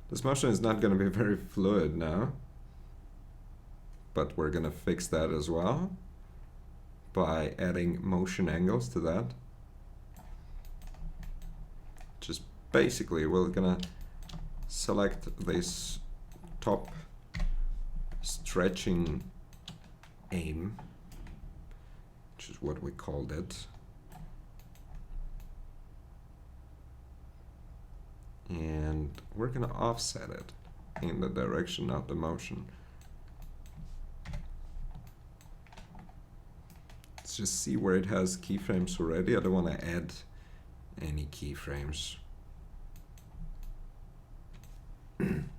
This motion is not going to be very fluid now, but we're going to fix that as well by adding motion angles to that. Just basically, we're going to select this top stretching aim, which is what we called it. And we're going to offset it in the direction of the motion. Let's just see where it has keyframes already. I don't want to add any keyframes. And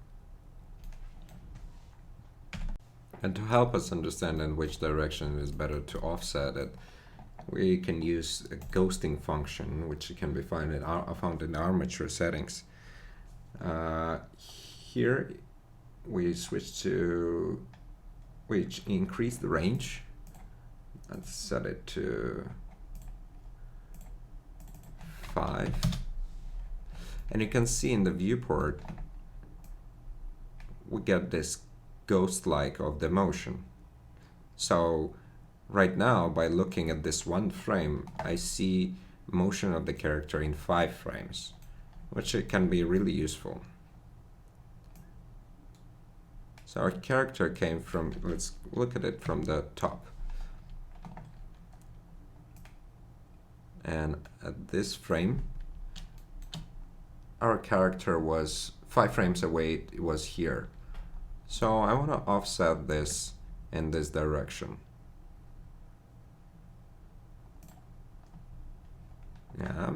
to help us understand in which direction it is better to offset it, we can use a ghosting function, which can be found in armature settings. Here we increase the range. Let's set it to 5. And you can see in the viewport we get this ghost-like of the motion. So right now, by looking at this one frame, I see motion of the character in 5 frames, which can be really useful. So our character came from, let's look at it from the top. And at this frame, our character was 5 frames away, it was here. So I want to offset this in this direction. Yeah.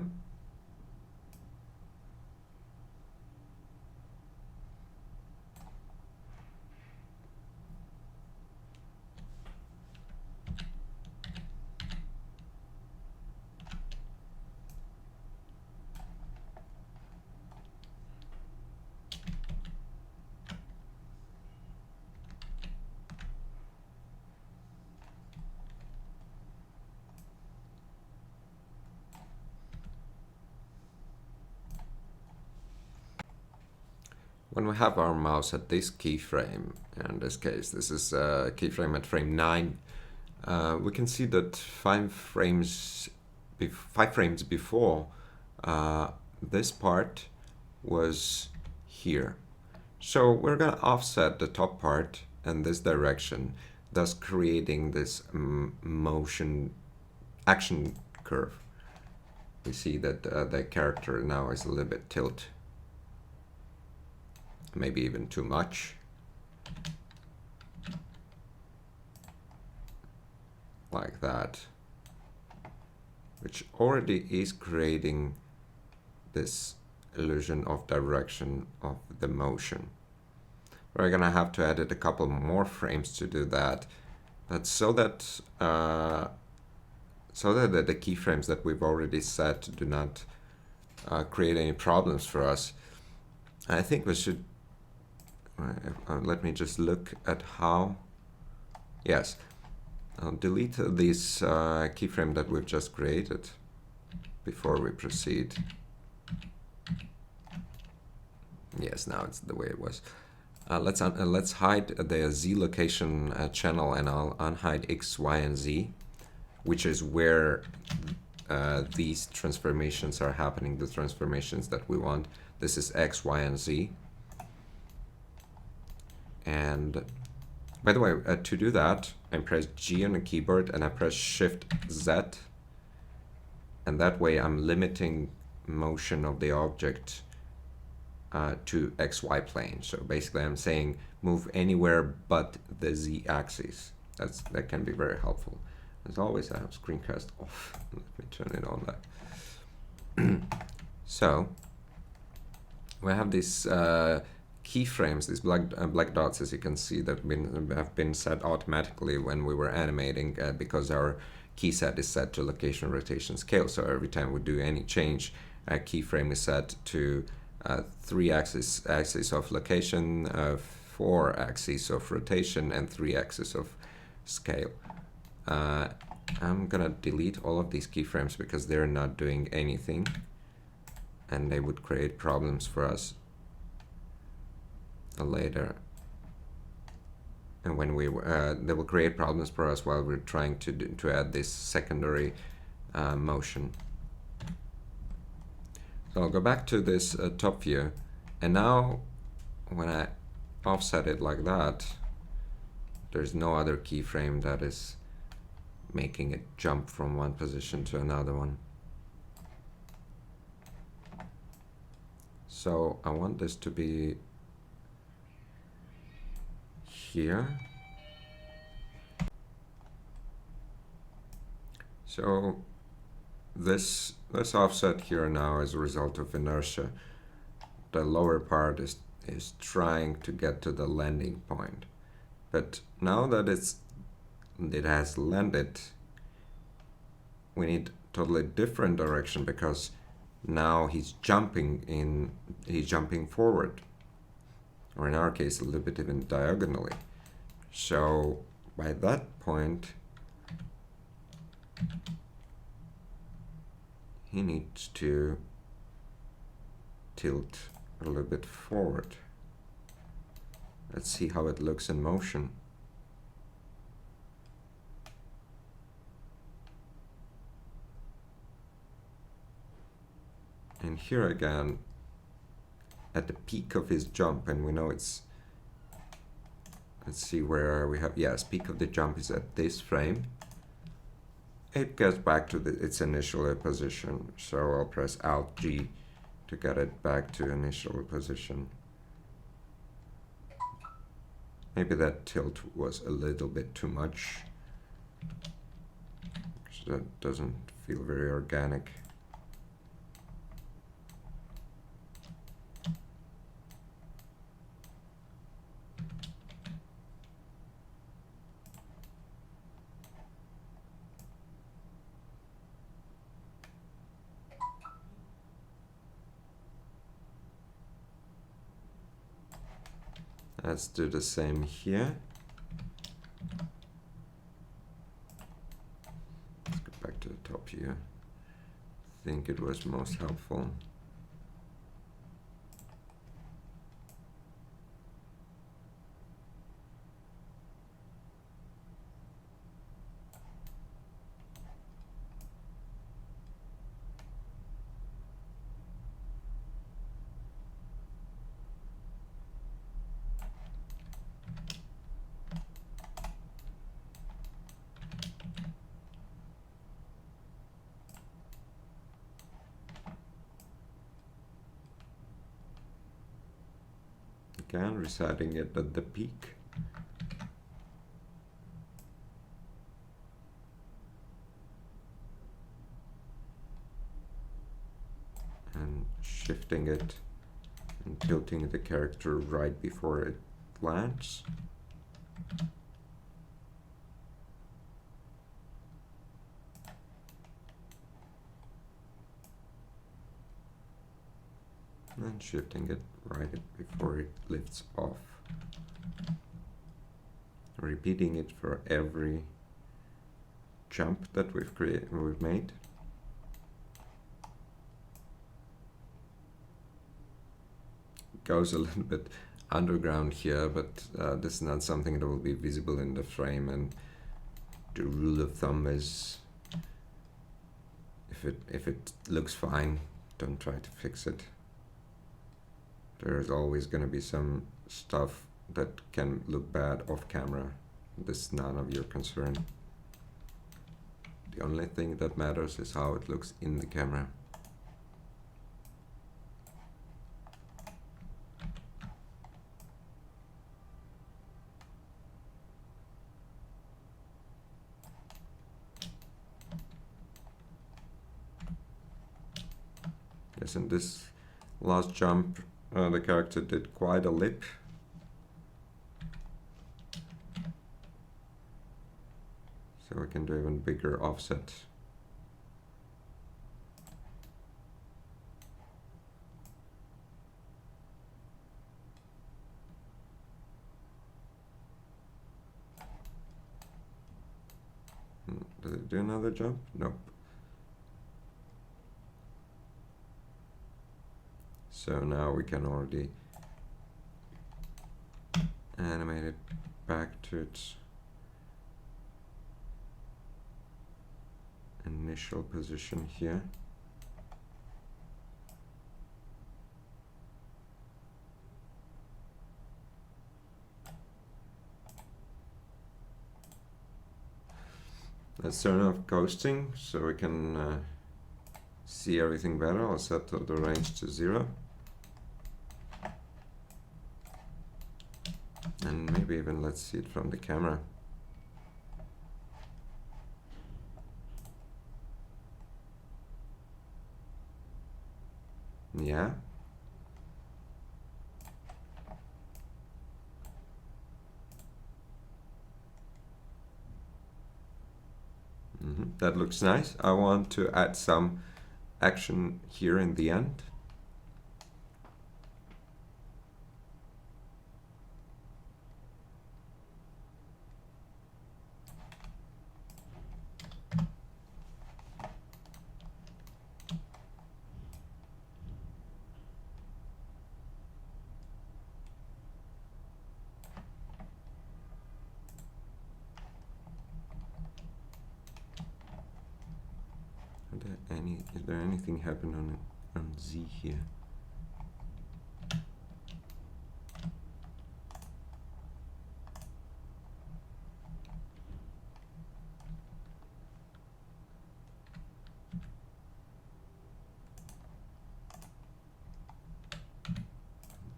When we have our mouse at this keyframe, in this case, this is a keyframe at frame 9, we can see that 5 frames before, this part was here. So we're going to offset the top part in this direction, thus creating this motion action curve. We see that the character now is a little bit tilted. Maybe even too much. Like that. Which already is creating this illusion of direction of the motion. We're gonna have to edit a couple more frames to do that. But so that the keyframes that we've already set do not create any problems for us, I think we should let me just look at how. Yes, I'll delete this keyframe that we've just created before we proceed. Yes, now it's the way it was. Let's hide the Z location channel, and I'll unhide X, Y, and Z, which is where these transformations are happening, the transformations that we want. This is X, Y, and Z. And by the way, to do that, I press G on the keyboard and I press Shift Z. And that way I'm limiting motion of the object to XY plane. So basically I'm saying move anywhere but the Z axis. That can be very helpful. As always, I have screencast off. Let me turn it on that. So we have these keyframes, these black dots, as you can see, that have been set automatically when we were animating because our key set is set to location, rotation, scale. So every time we do any change, a keyframe is set to 3 axes of location, 4 axes of rotation, and 3 axes of scale. I'm gonna delete all of these keyframes because they're not doing anything and they would create problems for us. later. And when we they will create problems for us while we're trying to add this secondary motion. So I'll go back to this top view, and now when I offset it like that, there's no other keyframe that is making it jump from one position to another one. So I want this to be here. So this offset here now is a result of inertia. The lower part is trying to get to the landing point. But now that it has landed, we need totally different direction, because now he's jumping forward, or in our case a little bit even diagonally. So by that point he needs to tilt a little bit forward. Let's see how it looks in motion. And here again, at the peak of his jump, and we know it's, let's see where we have, yes, peak of the jump is at this frame. It gets back to its initial position, so I'll press Alt G to get it back to initial position. Maybe that tilt was a little bit too much, so that doesn't feel very organic. Let's do the same here. Let's go back to the top here. I think it was most helpful. Again, resetting it at the peak. And shifting it and tilting the character right before it lands. And shifting it right before it lifts off. Repeating it for every jump that we've made. It goes a little bit underground here, but this is not something that will be visible in the frame, and the rule of thumb is if it looks fine, don't try to fix it. There's always going to be some stuff that can look bad off camera. This is none of your concern. The only thing that matters is how it looks in the camera. Yes, in this last jump, the character did quite a lip. So we can do even bigger offset. Does it do another jump? Nope. So now we can already it back to its initial position here. Let's turn off ghosting so we can see everything better. I'll set the range to 0. And maybe even let's see it from the camera. Yeah. That looks nice. I want to add some action here in the end. Is there anything happen on Z here?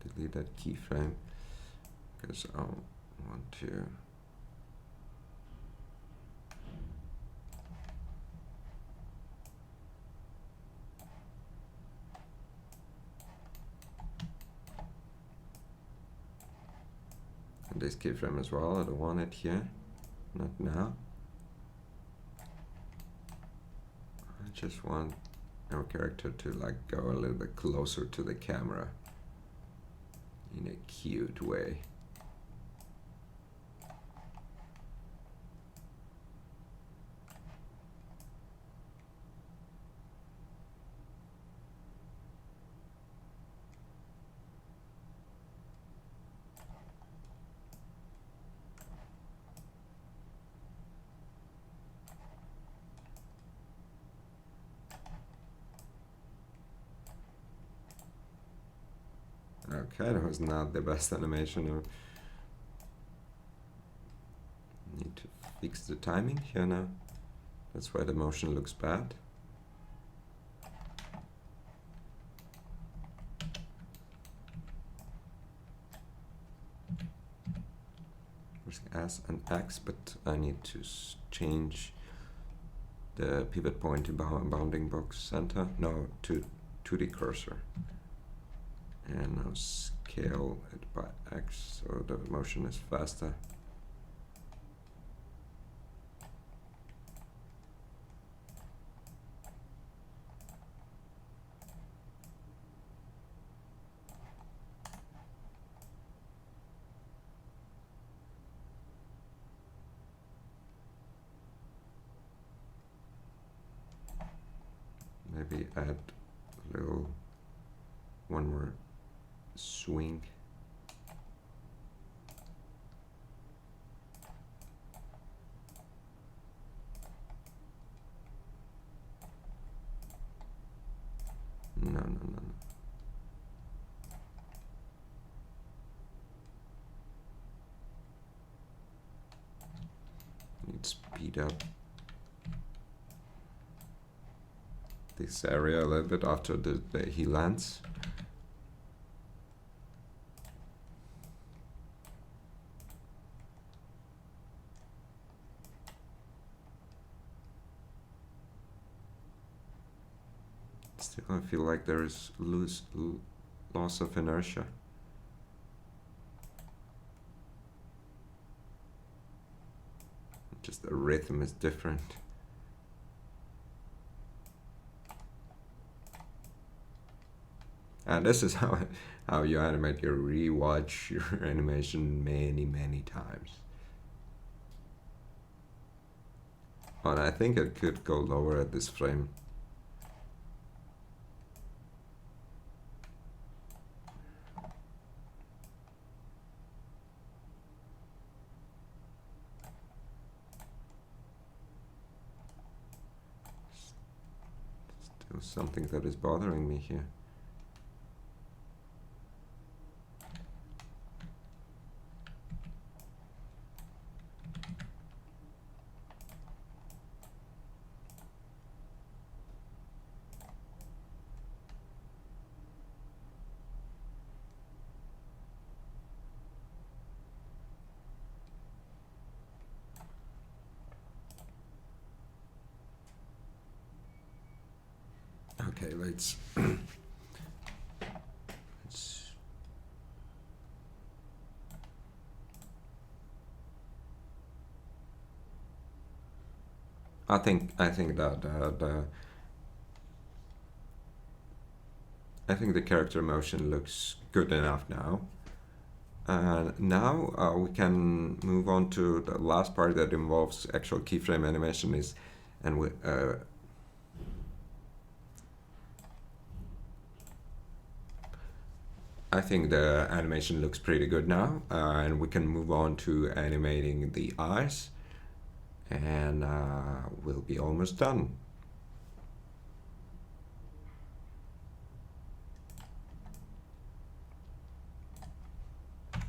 Delete that keyframe because I want to. This keyframe as well. I don't want it here, not now. I just want our character to like go a little bit closer to the camera in a cute way. Okay, that was not the best animation. I need to fix the timing here now. That's why the motion looks bad. There's S and X, but I need to change the pivot point to bounding box center. No, to the cursor. And now scale it by X so the motion is faster. Maybe add a little one more swing. No. Need speed up this area a little bit after he lands. Still, I feel like there is loss of inertia. Just the rhythm is different. And this is how you animate. You rewatch your animation many times. And I think it could go lower at this frame. something that is bothering me here. Okay, let's I think that I think the character motion looks good enough now. And now we can move on to the last part that involves actual keyframe animation I think the animation looks pretty good now, and we can move on to animating the eyes, and we'll be almost done.